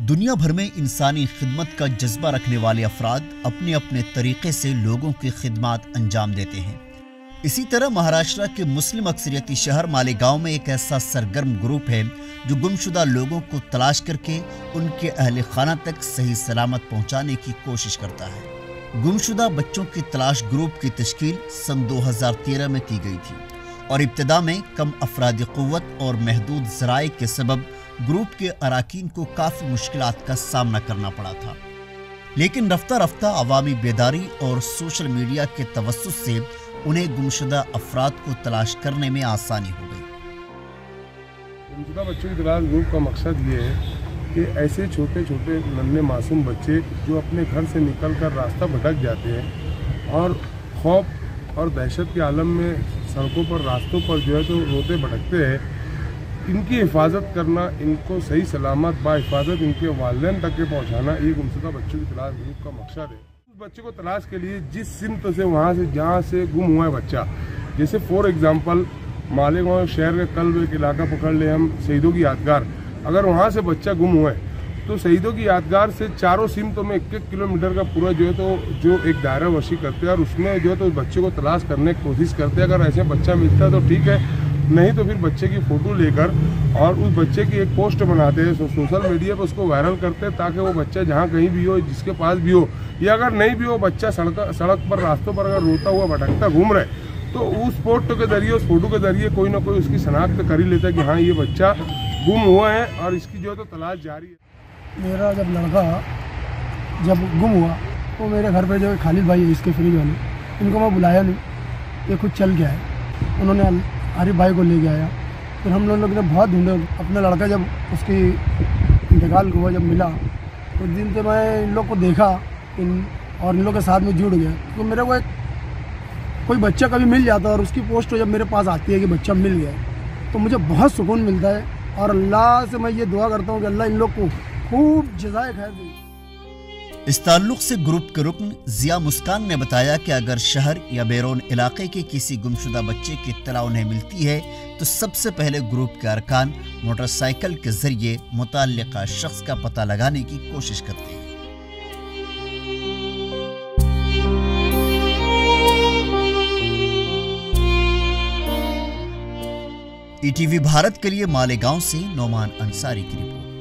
दुनिया भर में इंसानी खिदमत का जज्बा रखने वाले अफराद अपने अपने तरीके से लोगों की खिदमत अंजाम देते हैं। इसी तरह महाराष्ट्र के मुस्लिम अक्सरियती शहर मालेगांव में एक ऐसा सरगर्म ग्रुप है जो गुमशुदा लोगों को तलाश करके उनके अहले खाना तक सही सलामत पहुंचाने की कोशिश करता है। गुमशुदा बच्चों की तलाश ग्रुप की तश्कील सन 2013 में की गई थी और इब्तिदा में कम अफरादी क़ुव्वत और महदूद ज़राए के सबब ग्रुप के अराकीन को काफ़ी मुश्किलात का सामना करना पड़ा था, लेकिन रफ्ता रफ्ता अवामी बेदारी और सोशल मीडिया के तवस्सुस से उन्हें गुमशुदा अफराद को तलाश करने में आसानी हो गई। गुमशुदा बच्चों की तलाश ग्रुप का मकसद ये है कि ऐसे छोटे छोटे नन्हे मासूम बच्चे जो अपने घर से निकलकर रास्ता भटक जाते हैं और खौफ और दहशत के आलम में सड़कों पर रास्तों पर जो है तो रोते भटकते हैं, इनकी हिफाजत करना, इनको सही सलामत बाहिफाजत इनके वालिदैन तक के पहुँचाना, ये गुमशुदा बच्चों की तलाश ग्रुप का मकसद है। उस बच्चे को तलाश के लिए जिस सिमत से वहाँ से जहाँ से गुम हुआ है बच्चा, जैसे फॉर एग्जांपल मालेगांव शहर का कल एक इलाका पकड़ ले हम, शहीदों की यादगार, अगर वहाँ से बच्चा गुम हुआ है तो शहीदों की यादगार से चारों सिमतों में 1-1 किलोमीटर का पूरा जो है तो जो एक दायरा वसी करते हैं और उसमें जो है तो बच्चे को तलाश करने की कोशिश करते हैं। अगर ऐसे बच्चा मिलता है तो ठीक है, नहीं तो फिर बच्चे की फ़ोटो लेकर और उस बच्चे की एक पोस्ट बनाते हैं, सोशल मीडिया पर उसको वायरल करते हैं ताकि वो बच्चा जहाँ कहीं भी हो, जिसके पास भी हो या अगर नहीं भी हो, बच्चा सड़क पर रास्तों पर अगर रोता हुआ भटकता घूम रहा है तो उस पोस्ट के जरिए, उस फोटो के जरिए कोई ना कोई उसकी शनाख्त कर ही लेता है कि हाँ ये बच्चा गुम हुआ है और इसकी जो है तो तलाश जारी है। मेरा जब लड़का जब गुम हुआ तो मेरे घर पे जो खालिद भाई है इसके फ्रीज वाले, इनको मैं बुलाया नहीं, ये खुद चल गया है। उन्होंने आरिफ भाई को ले के आया, फिर हम लोग ने बहुत ढूंढे अपना लड़का। जब उसकी इंतकाल हुआ, जब मिला तो दिन से मैं इन लोग को देखा और इन लोग के साथ में जुड़ गया। तो मेरे को कोई बच्चा कभी मिल जाता है और उसकी पोस्ट जब मेरे पास आती है कि बच्चा मिल गया, तो मुझे बहुत सुकून मिलता है और अल्लाह से मैं ये दुआ करता हूँ कि अल्लाह इन लोग को खूब जज़ाए खैर दे। इस ताल्लुक से ग्रुप के रुकन जिया मुस्कान ने बताया कि अगर शहर या बैरून इलाके के किसी गुमशुदा बच्चे की इत्तला उन्हें मिलती है तो सबसे पहले ग्रुप के अरकान मोटरसाइकिल के जरिए मुतल्लिका शख्स का पता लगाने की कोशिश करते हैं। ईटीवी भारत के लिए मालेगांव से नौमान अंसारी की रिपोर्ट।